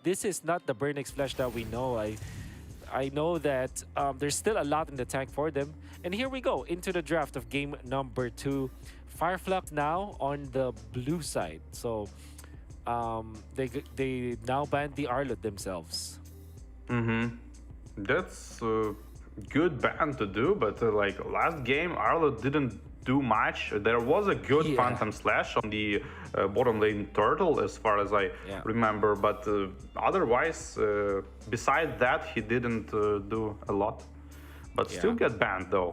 this is not the Burnix Flash that we know. I know that there's still a lot in the tank for them. And here we go into the draft of game number 2. FLUX now on the blue side. So they now banned the Arlot themselves. That's a good ban to do, but like last game, Arlot didn't do much. There was a good Phantom Slash on the bottom lane turtle, as far as I remember, but otherwise, besides that, he didn't do a lot. But still get banned though.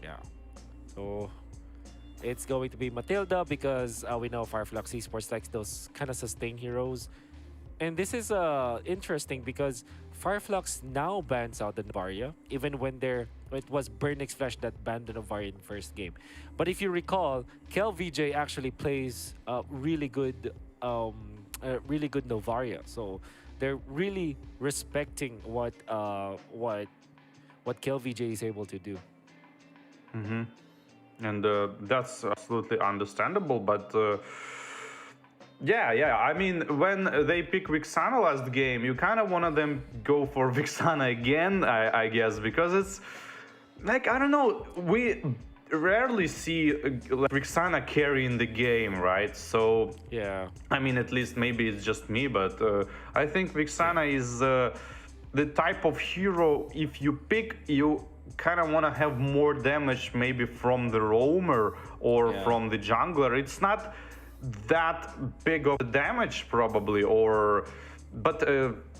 Yeah. So it's going to be Matilda because we know FLUX Esports likes those kind of sustain heroes. And this is interesting because FLUX now bans out the Novaria, even when it was Burnix Flash that banned the Novaria in first game. But if you recall, KVJ actually plays really good Novaria. So they're really respecting what KVJ is able to do. And that's absolutely understandable, but yeah. I mean, when they pick Vixana last game, you kind of wanted them go for Vixana again, I guess, because it's like, I don't know, we rarely see like, Vixana carrying the game, right? So yeah, I mean, at least maybe it's just me, but I think Vixana is the type of hero, if you pick, you kind of want to have more damage maybe from the roamer or from the jungler. It's not that big of damage probably, but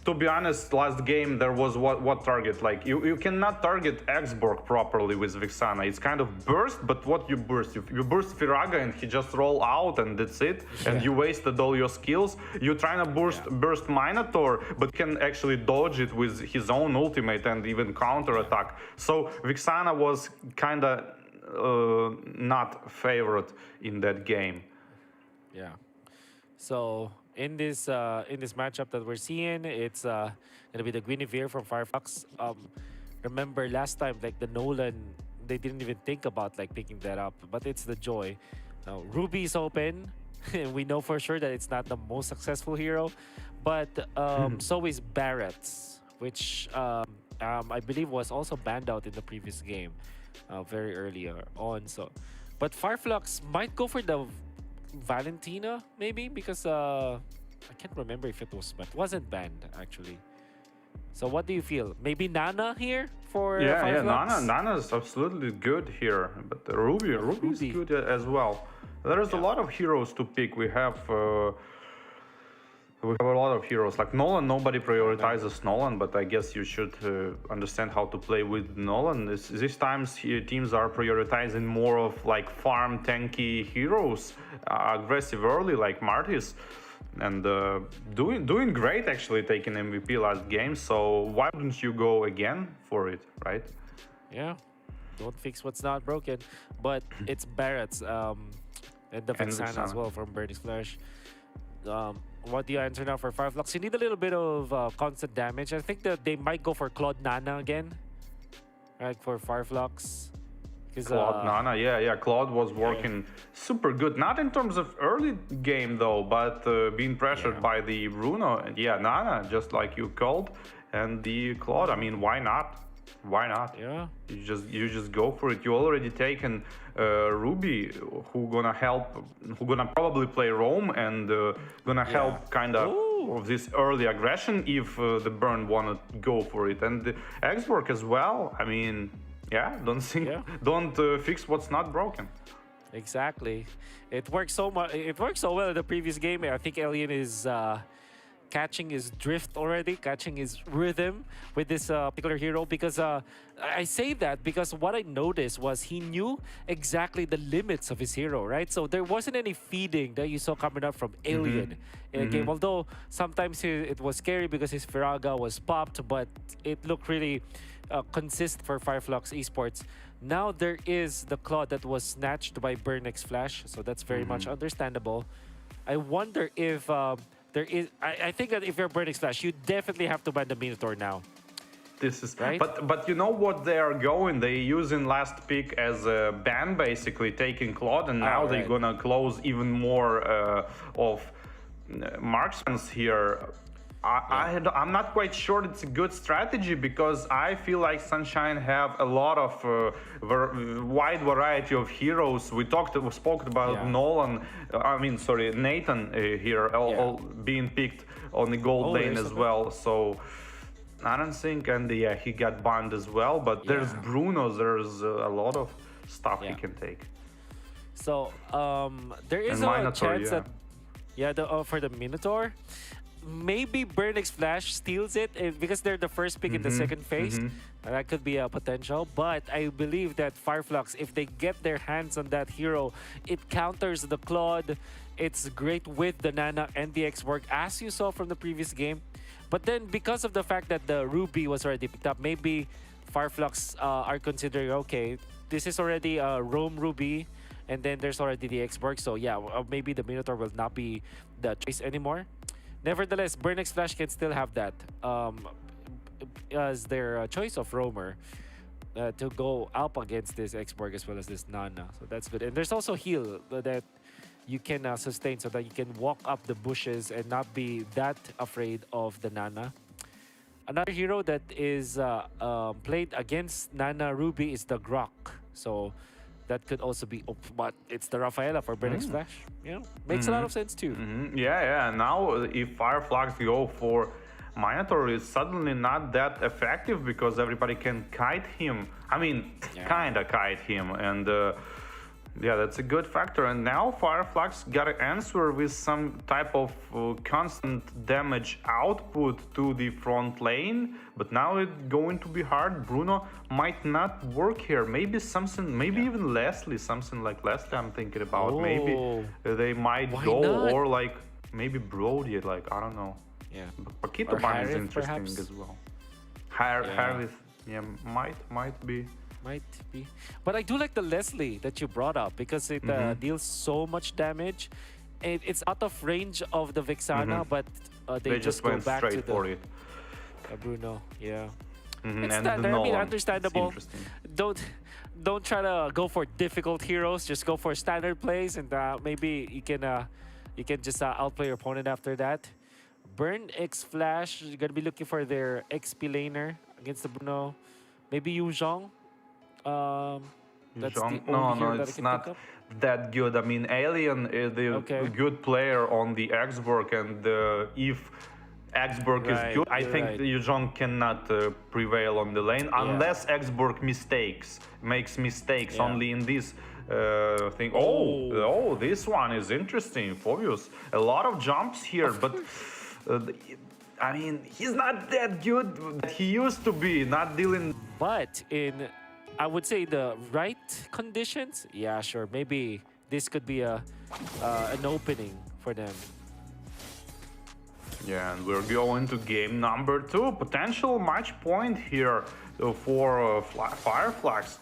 to be honest, last game there was what target, like you cannot target Xborg properly with Vixana. It's kind of burst, but what you burst, you burst Firaga and he just roll out and that's it, and you wasted all your skills. You're trying to burst Minotaur, but can actually dodge it with his own ultimate and even counter attack. So Vixana was kind of not favorite in that game. Yeah. So in this matchup that we're seeing, it's gonna be the Guinevere from FLUX. Remember last time, like the Nolan, they didn't even think about like picking that up, but it's the Joy. Now Ruby's open, and we know for sure that it's not the most successful hero, but so is Barrett's, which I believe was also banned out in the previous game, very earlier on. So, but FLUX might go for the Valentina, maybe, because I can't remember if it wasn't banned actually. So what do you feel? Maybe Nana here for FLUX? Nana is absolutely good here, but Ruby's good as well. There's a lot of heroes to pick. We have a lot of heroes like Nolan. Nobody prioritizes Nolan, but I guess you should understand how to play with Nolan. These times teams are prioritizing more of like farm tanky heroes, aggressive early like Martis, and doing great actually, taking MVP last game. So why wouldn't you go again for it, right? Yeah, don't fix what's not broken. But it's Barrett's and the Vixana as well from Burnix Flash. What do you answer now for FLUX? You need a little bit of constant damage. I think that they might go for Claude Nana again, right, for FLUX. Claude Nana, yeah. Claude was working super good. Not in terms of early game though, but being pressured by the Bruno. And Nana, just like you called, and the Claude. I mean, why not? Why not? Yeah. You just go for it. You already taken Ruby, who gonna probably play Roam and gonna help kind of this early aggression if the Burn wanna go for it, and the Xborg as well. I mean, don't fix what's not broken. Exactly. It worked so much. It worked so well in the previous game. I think Alien is catching his drift already, catching his rhythm with this particular hero, because I say that because what I noticed was he knew exactly the limits of his hero, right? So there wasn't any feeding that you saw coming up from Alien in the game, although sometimes it was scary because his Firaga was popped, but it looked really consistent for FLUX Esports. Now there is the Claw that was snatched by Burnix Flash, so that's very much understandable. I wonder if I think that if you're Burnix Flash, you definitely have to ban the Minotaur now. This is right. But you know what they are going? They using last pick as a ban, basically taking Claude, and now they're gonna close even more of marksmans here. I'm not quite sure it's a good strategy because I feel like Sunshine have a lot of wide variety of heroes. We spoke about Yeah. Nolan. I mean, sorry, Nathan here, Yeah. all being picked on the gold Oh, lane there's as a well. So I don't think, and yeah, he got banned as well. But there's yeah. Bruno. There's a lot of stuff he Yeah. can take, So there and is a Minotaur, chance yeah. that for the Minotaur, maybe Burnix Flash steals it because they're the first pick in the second phase. That could be a potential. But I believe that FLUX, if they get their hands on that hero, it counters the Claude. It's great with the Nana and the X-Work, as you saw from the previous game. But then because of the fact that the Ruby was already picked up, maybe FLUX are considering, okay, this is already a Roam Ruby, and then there's already the X-Borg. So yeah, maybe the Minotaur will not be the choice anymore. Nevertheless, Burnix Flash can still have that as their choice of roamer to go up against this X-Borg as well as this Nana. So that's good. And there's also heal that you can sustain so that you can walk up the bushes and not be that afraid of the Nana. Another hero that is played against Nana Ruby is the Grok. So that could also be, but it's the Rafaela for Burnix Flash. You know, makes a lot of sense too. Yeah, yeah. Now, if FLUX go for Minotaur, is suddenly not that effective because everybody can kite him. I mean, Yeah. kinda kite him, and yeah, that's a good factor. And now FLUX got to answer with some type of constant damage output to the front lane. But now it's going to be hard. Bruno might not work here. Maybe something, maybe even Leslie, something like Leslie I'm thinking about. Maybe Oh. they might Why go, not? or like maybe Brody, like, I don't know. Yeah. But Paquito Or Ban is Harith, interesting perhaps? as well. Yeah. Harith, yeah, might be. Might be. But I do like the Leslie that you brought up because it deals so much damage. It's out of range of the Vixana, but they just go went back to straight the for it. Bruno. Yeah. Mhm, It's and standard. the I mean, Nolan. understandable. It's interesting. Don't try to go for difficult heroes. Just go for standard plays, and maybe you can just outplay your opponent after that. Burn X Flash. You're gonna be looking for their XP laner against the Bruno. Maybe Yu Zhong. That's the Zhong? only No, hero that I it's can not think of. that good. I mean, Alien is the Okay. good player on the Xborg, and if Xborg is Right, good, I you're think right. Yuzhong cannot prevail on the lane unless Xborg makes mistakes Yeah. only in this thing. Oh. Oh, this one is interesting. Phobius, a lot of jumps here, but I mean, he's not that good that he used to be. Not dealing. But in, I would say the right conditions, yeah, sure. Maybe this could be an opening for them. Yeah, and we're going to game number 2. Potential match point here for FLUX.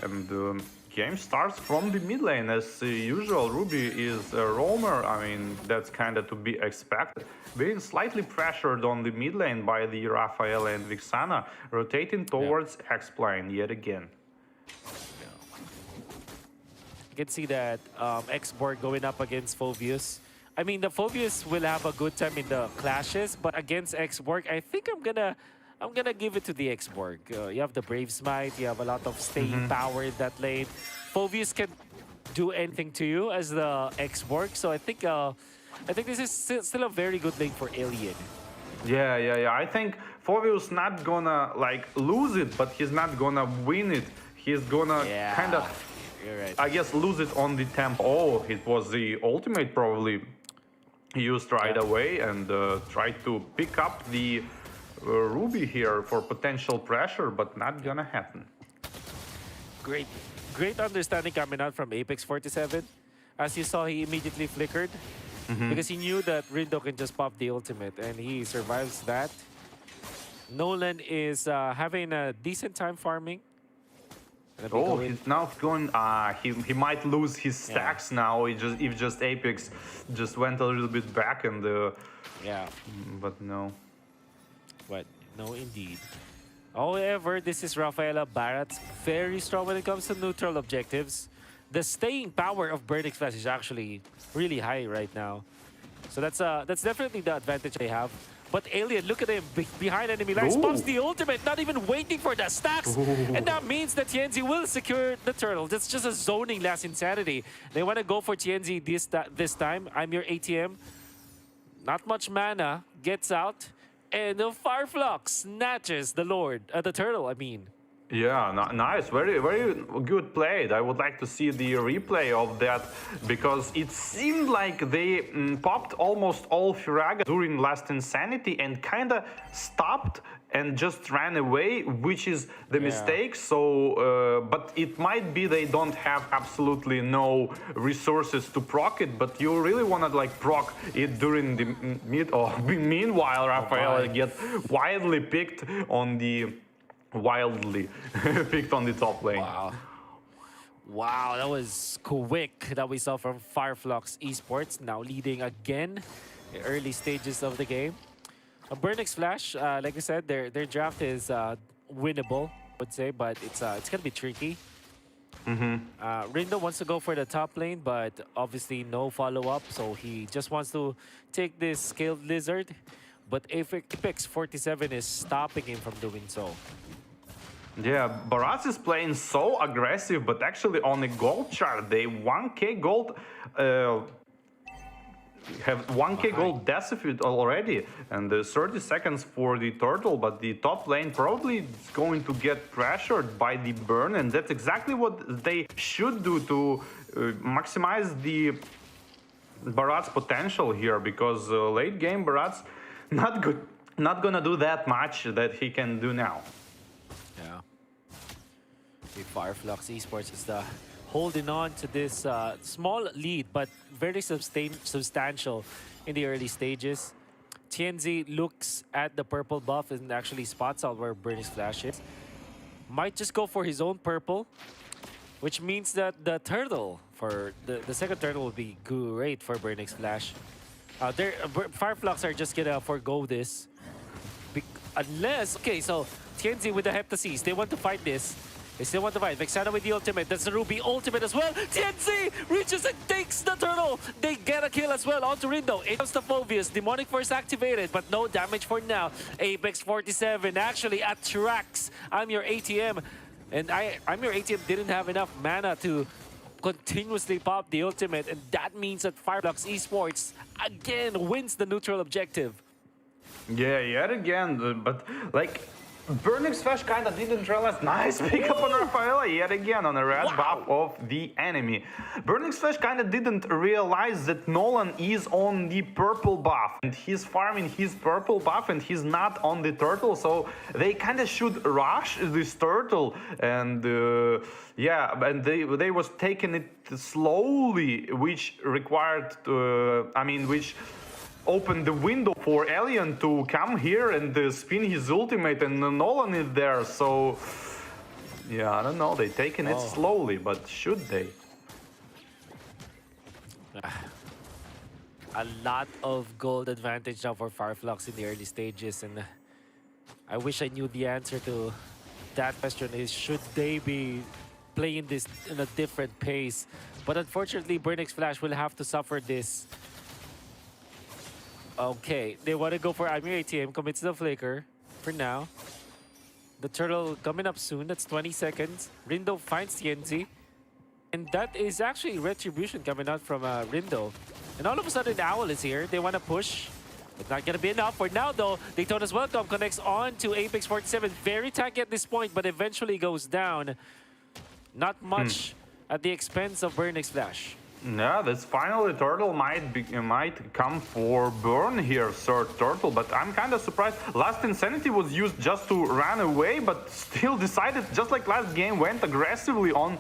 And game starts from the mid lane. As usual, Ruby is a roamer. I mean, that's kind of to be expected. Being slightly pressured on the mid lane by the Rafaela and Vixana, rotating towards X-Plane yet again. You can see that X-Borg going up against Phobius. I mean, the Phobius will have a good time in the clashes, but against X-Borg, I think I'm gonna give it to the X-Borg. You have the Brave Smite, you have a lot of staying power in that lane. Phobius can do anything to you as the X-Borg, so I think this is still a very good lane for Alien. Yeah. I think Phobius not gonna like lose it, but he's not gonna win it. He's gonna kind of, You're right. I guess, lose it on the tempo. Oh, it was the ultimate probably used right away, and tried to pick up the Ruby here for potential pressure, but not gonna happen. Great understanding coming out from Apex 47. As you saw, he immediately flickered because he knew that Rindo can just pop the ultimate, and he survives that. Nolan is having a decent time farming. Oh, he's now going. He might lose his stacks now. If just Apex just went a little bit back, and Yeah, but no. but no, indeed. However, this is Rafaela Barrett's very strong when it comes to neutral objectives. The staying power of Burnix Flash is actually really high right now. So that's definitely the advantage they have. But Alien, look at him behind enemy lines, pops Ooh. the ultimate, not even waiting for the stacks. And that means that TNZ will secure the turtle. That's just a zoning last insanity. They want to go for TNZ this time. I'm your ATM. Not much mana, gets out. And the FLUX snatches the turtle, I mean. Yeah, nice. Very, very good played. I would like to see the replay of that because it seemed like they popped almost all Firaga during last Insanity and kind of stopped and just ran away, which is the mistake. So, but it might be they don't have absolutely no resources to proc it, but you really want to like proc it during the mid. Oh, meanwhile, Rafael get wildly picked on the top lane. Wow. Wow, that was quick that we saw from FLUX Esports, now leading again in early stages of the game. Burnix Flash, like I said, their draft is winnable, I would say, but it's gonna be tricky. Rindo wants to go for the top lane, but obviously no follow-up, so he just wants to take this scaled lizard. But Apex 47 is stopping him from doing so. Yeah, Baraz is playing so aggressive, but actually on the gold chart, they 1k gold have 1k gold decified already, and there's 30 seconds for the turtle, but the top lane probably is going to get pressured by the burn, and that's exactly what they should do to maximize the Barat's potential here, because late game Barat's not gonna do that much that he can do now. Yeah. The FLUX Esports is holding on to this small lead, but very substantial in the early stages. TNZ looks at the purple buff and actually spots out where Burnix Flash is. Might just go for his own purple, which means that the turtle, for the second turtle, will be great for Burnix Flash. FLUX are just gonna forgo this. Unless, okay, so TNZ with the Heptaseas, they want to fight this. They still want to fight. Vexana with the ultimate. That's the Ruby ultimate as well. TNZ reaches and takes the turtle. They get a kill as well onto Rindo. It comes to Phobius. Demonic Force activated, but no damage for now. Apex 47 actually attracts I'm Your ATM. And I'm Your ATM didn't have enough mana to continuously pop the ultimate. And that means that FLUX Esports again wins the neutral objective. Yeah, yet again, but like Burnix Flash kind of didn't realize. Nice pickup on Rafaela yet again on the red buff of the enemy. Burnix Flash kind of didn't realize that Nolan is on the purple buff and he's farming his purple buff and he's not on the turtle, so they kind of should rush this turtle, and yeah, and they was taking it slowly, which required which opened the window for Alien to come here and spin his ultimate, and Nolan is there, so yeah, I don't know, they taking it slowly, but should they? A lot of gold advantage now for FLUX in the early stages, and I wish I knew the answer to that question is, should they be playing this in a different pace? But unfortunately, Burnix Flash will have to suffer this. Okay, they want to go for I'm Your ATM, commits the flicker for now. The turtle coming up soon, that's 20 seconds. Rindo finds TNZ. And that is actually retribution coming out from Rindo. And all of a sudden, Owl is here. They want to push. It's not going to be enough. For now, though, Daytona's Welcome connects on to Apex 47. Very tanky at this point, but eventually goes down. Not much at the expense of Burnix Flash. Yeah, this finally turtle might come for burn here, third turtle, but I'm kind of surprised. Last Insanity was used just to run away, but still decided, just like last game, went aggressively on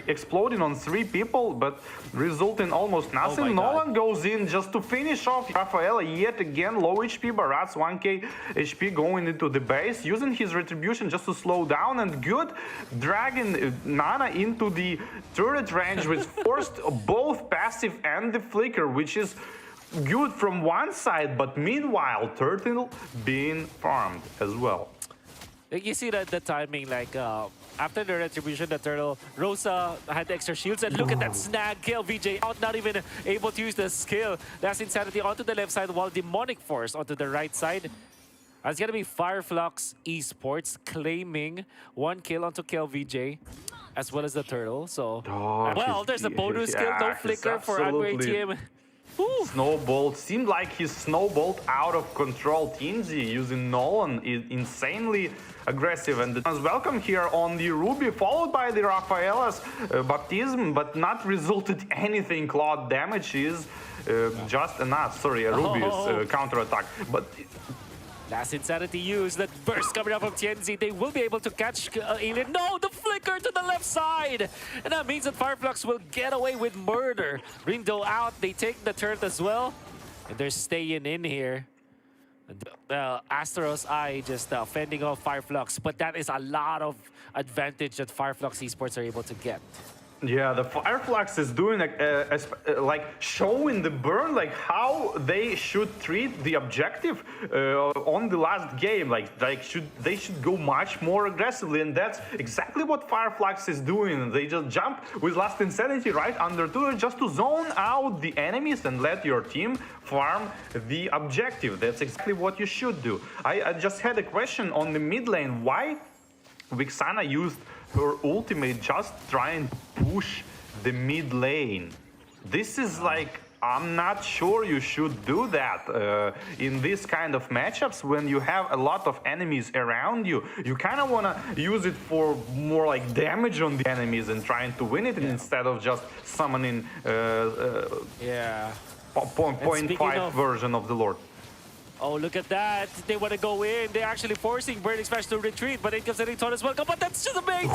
exploding on 3 people, but result in almost nothing. Nolan goes in just to finish off Rafaela yet again. Low HP, Barat's 1k HP going into the base, using his retribution just to slow down, and good dragging Nana into the turret range with forced both passive and the flicker, which is good from one side, but meanwhile turtle being farmed as well. Like you see that the timing, like after the retribution, the turtle, Rosa had the extra shields, and look at that snag kill. VJ out, not even able to use the skill. That's Insanity onto the left side, while Demonic Force onto the right side. It's gonna be FLUX Esports claiming 1 kill onto KVJ, as well as the turtle. So, well, there's a bonus skill, no flicker for Adway team. Snowballed. Seemed like he's snowballed out of control. Teamzy using Nolan is insanely aggressive, and the welcome here on the Ruby, followed by the Rafaela's baptism, but not resulted anything. Cloud damage is just enough. Sorry, a Ruby's counter-attack. But last Insanity used, that burst coming out from TNZ. They will be able to catch Alien. No, the flicker to the left side! And that means that FLUX will get away with murder. Rindo out, they take the turret as well. And they're staying in here. Astro's Eye just fending off FLUX. But that is a lot of advantage that FLUX Esports are able to get. Yeah, the FLUX is doing like showing the burn, like how they should treat the objective on the last game. They should go much more aggressively, and that's exactly what FLUX is doing. They just jump with last Insanity right under turret just to zone out the enemies and let your team farm the objective. That's exactly what you should do. I just had a question on the mid lane. Why Vixana used her ultimate just trying to push the mid lane? This is like, I'm not sure you should do that in this kind of matchups when you have a lot of enemies around you. You kind of want to use it for more like damage on the enemies and trying to win it instead of just summoning 0.5 version of the Lord. Oh, look at that. They want to go in. They're actually forcing Burning Smash to retreat, but in comes the Ringtone as well. But that's just a bait.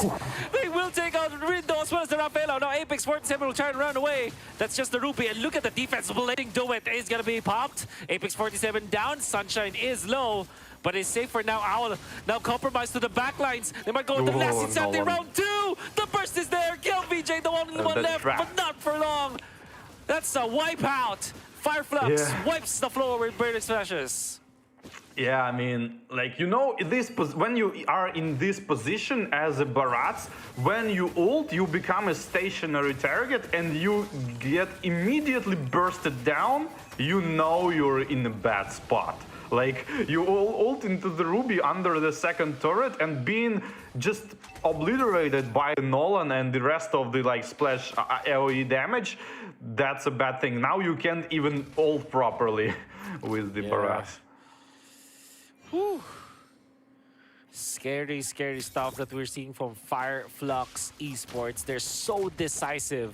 They will take out Rindo as well as the Rafaela. Now Apex 47 will try and run away. That's just the Ruby. And look at the defense letting do it. It's going to be popped. Apex 47 down. Sunshine is low, but it's safe for now. Owl now compromised to the backlines. They might go into the last Insanity round 2. The burst is there. Kill VJ, the only one left, but not for long. That's a wipeout. FLUX wipes the floor with Burning Smashes. Yeah, I mean, like, you know, when you are in this position as a Barats, when you ult, you become a stationary target and you get immediately bursted down, you know you're in a bad spot. Like, you ult into the Ruby under the second turret and being just obliterated by Nolan and the rest of the, like, splash AoE damage, that's a bad thing. Now you can't even ult properly with the Barats. Whew. Scary, scary stuff that we're seeing from FLUX Esports. They're so decisive,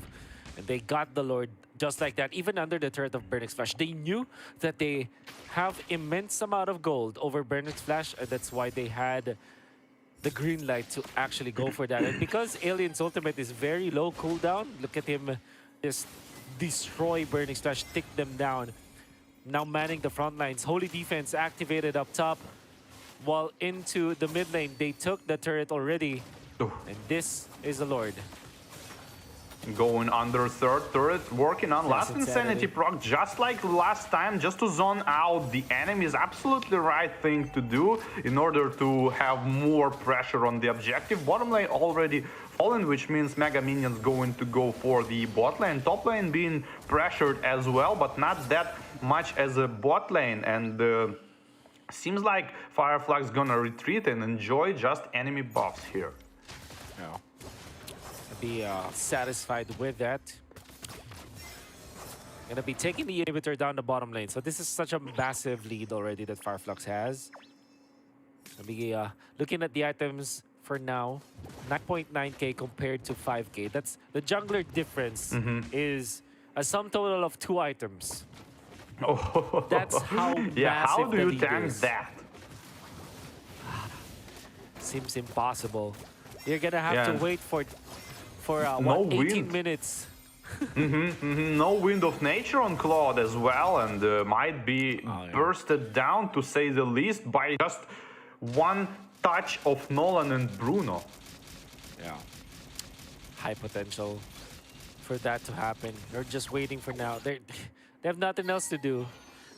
and they got the Lord just like that, even under the turret of Burning Splash. They knew that they have immense amount of gold over Burning Splash, and that's why they had the green light to actually go for that. And because Alien's ultimate is very low cooldown, look at him just destroy Burning Splash, tick them down. Now manning the front lines. Holy Defense activated up top. While into the mid lane, they took the turret already. And this is the Lord. Going under third turret, working on last Insanity proc just like last time, just to zone out the enemy is absolutely the right thing to do in order to have more pressure on the objective. Bottom lane already fallen, which means Mega Minions going to go for the bot lane. Top lane being pressured as well, but not that much as a bot lane. And seems like FLUX gonna retreat and enjoy just enemy buffs here. Yeah. Be satisfied with that. Gonna be taking the inhibitor down the bottom lane. So this is such a massive lead already that FLUX has. Gonna be looking at the items for now. 9.9k compared to 5k. That's the jungler difference is a sum total of 2 items. Oh, that's how massive how do the you lead tank is. that? Seems impossible. You're gonna have to wait for no 18 wind. minutes. No wind of nature on Claude as well, and might be bursted down, to say the least, by just one touch of Nolan and Bruno. Yeah. High potential for that to happen. They're just waiting for now. They have nothing else to do.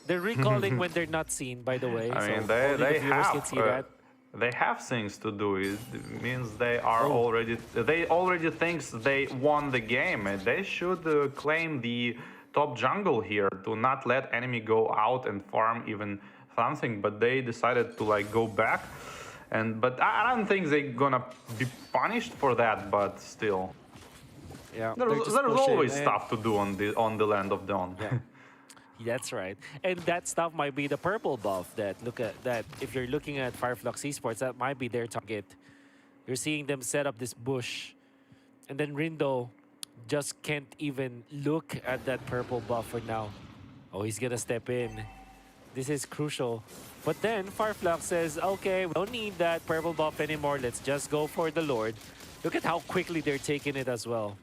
They're recalling when they're not seen, by the way. I mean, so they the viewers have can see that. They have things to do. It means they are Oh, already. They already thinks they won the game, and they should claim the top jungle here to not let enemy go out and farm even something. But they decided to like go back, and but I don't think they're gonna be punished for that. But still, yeah, they're there's just pushing. always And stuff to do on the land of Dawn. yeah, that's right. And that stuff might be the purple buff that look at that. If you're looking at FLUX Esports, that might be their target. You're seeing them set up this bush, and then Rindo just can't even look at that purple buff for now. Oh, he's gonna step in. This is crucial. But then FLUX says, okay, we don't need that purple buff anymore. Let's just go for the Lord. Look at how quickly they're taking it as well.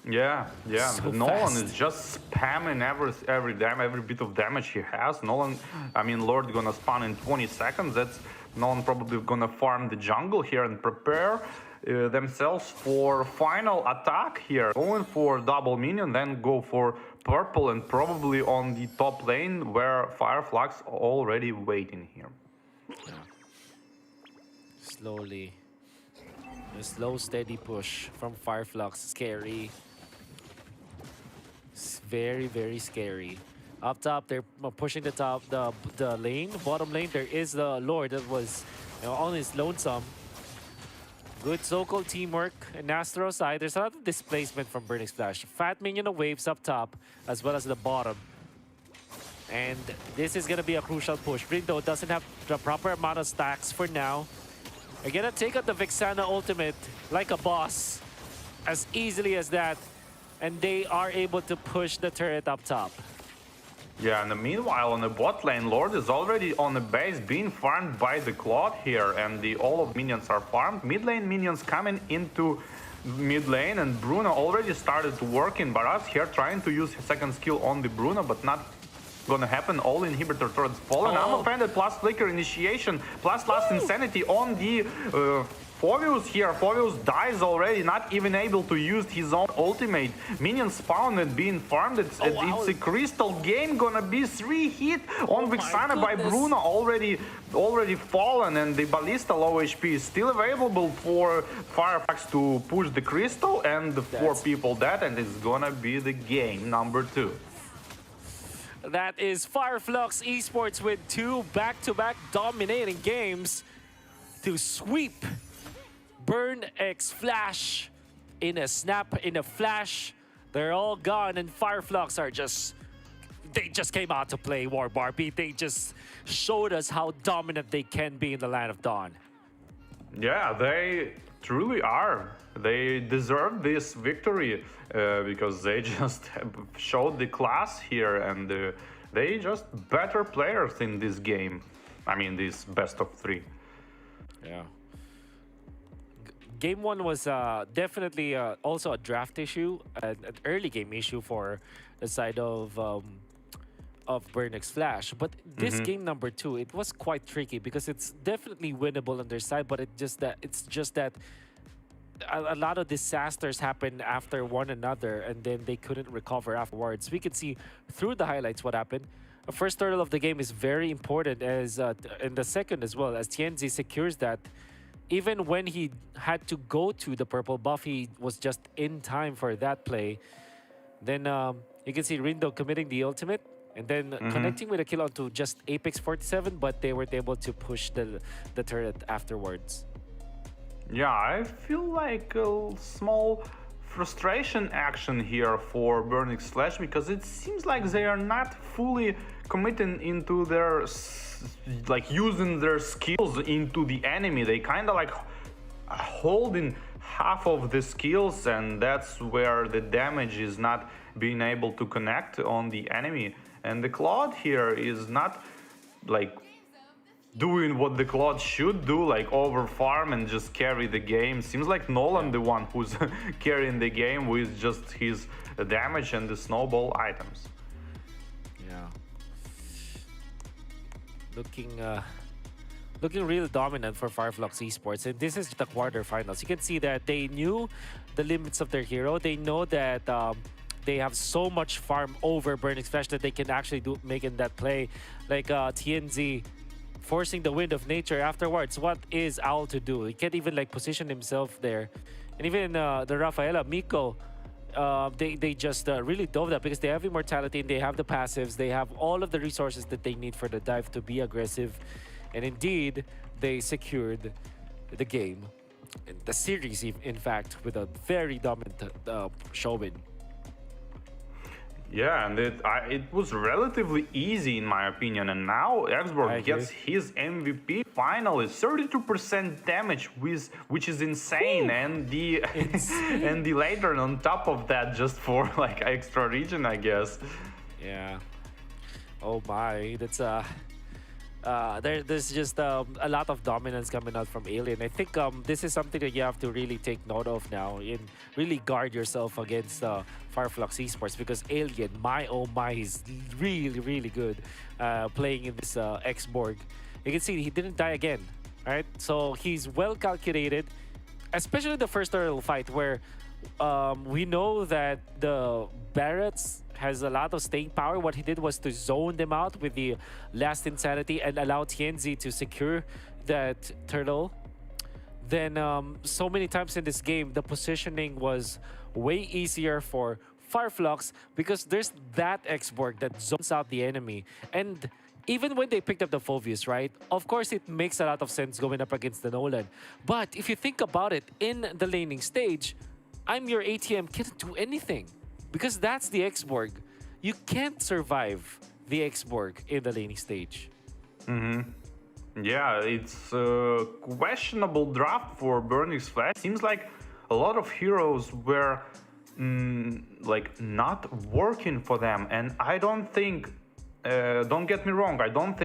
Yeah, yeah. So Nolan fast. is just spamming every bit of damage he has. Nolan, I mean, Lord gonna spawn in 20 seconds. That's Nolan probably gonna farm the jungle here and prepare themselves for final attack here. Going for double minion, then go for purple and probably on the top lane where FLUX already waiting here. Slowly. A slow, steady push from FLUX. Scary. It's very, very scary. Up top, they're pushing the lane. Bottom lane, there is the Lord that was on his lonesome. Good so-called teamwork. And Astro side, there's a lot of displacement from Burnix Flash. Fat minion of waves up top, as well as the bottom. And this is going to be a crucial push. Rindo doesn't have the proper amount of stacks for now. They're going to take out the Vixana ultimate like a boss. As easily as that. And they are able to push the turret up top. Yeah, and meanwhile on the bot lane, Lord is already on the base being farmed by the Claude here, and all of minions are farmed. Mid lane minions coming into mid lane, and Bruno already started working. Baraz here trying to use his second skill on the Bruno, but not gonna happen. All inhibitor turrets fallen. I'm offended, plus flicker initiation, plus last insanity on the Fovius here. Fovius dies already, not even able to use his own ultimate. Minions spawned and being farmed. It's a crystal game. Gonna be 3 hit on Vixana by Bruno, already fallen, and the Ballista low HP is still available for FLUX to push the crystal, and the 4 people dead, and it's gonna be the game number 2. That is FLUX Esports with 2 back-to-back dominating games to sweep Burn X Flash in a snap, in a flash. They're all gone, and FLUX are they just came out to play War Barbie. They just showed us how dominant they can be in the Land of Dawn. Yeah, they truly are. They deserve this victory because they just showed the class here, and they just better players in this game. I mean, this best of 3. Yeah. Game 1 was definitely also a draft issue, an early game issue for the side of Burn X Flash. But this game number 2, it was quite tricky because it's definitely winnable on their side, but it's just that a lot of disasters happened after one another, and then they couldn't recover afterwards. We could see through the highlights what happened. The first turtle of the game is very important, as in the second as well, as TNZ secures that. Even when he had to go to the purple buff, he was just in time for that play. Then you can see Rindo committing the ultimate and then connecting with a kill onto just Apex 47, but they were able to push the turret afterwards. Yeah, I feel like a small frustration action here for Burn X Flash, because it seems like they are not fully committing into their like using their skills into the enemy. They kind of like holding half of the skills, and that's where the damage is not being able to connect on the enemy. And the Claude here is not like doing what the Claude should do, like over farm and just carry the game. Seems like Nolan the one who's carrying the game with just his damage and the snowball items. Yeah. Looking real dominant for FLUX Esports, and this is the quarterfinals. You can see that they knew the limits of their hero. They know that they have so much farm over Burn X Flash that they can actually make in that play. Like TNZ forcing the wind of nature afterwards. What is Owl to do? He can't even like position himself there. And even the Rafaela, Miko, they just really dove that because they have immortality and they have the passives. They have all of the resources that they need for the dive to be aggressive. And indeed, they secured the game, the series, in fact, with a very dominant showman. Yeah, and it was relatively easy in my opinion. And now I Exborg agree. gets his MVP finally, 32% damage, which is insane. Whew. And the Insane. and the later on top of that, just for like extra region, I guess. Yeah. Oh my, that's there's just a lot of dominance coming out from Alien. I think this is something that you have to really take note of now and really guard yourself against FLUX Esports because Alien, my oh my, he's really really good playing in this X-Borg. You can see he didn't die again, right? So he's well calculated, especially the first turtle fight where we know that the Barretts has a lot of staying power. What he did was to zone them out with the last insanity and allow Tienzi to secure that turtle. Then so many times in this game, the positioning was way easier for FLUX because there's that X-Borg that zones out the enemy. And even when they picked up the Phobius, right? Of course, it makes a lot of sense going up against the Nolan. But if you think about it, in the laning stage, I'm your ATM can't do anything because that's the X-Borg. You can't survive the X-Borg in the laning stage. Yeah, it's a questionable draft for Burning's Flash. Seems like a lot of heroes were like not working for them, and I don't think. Don't get me wrong. I don't think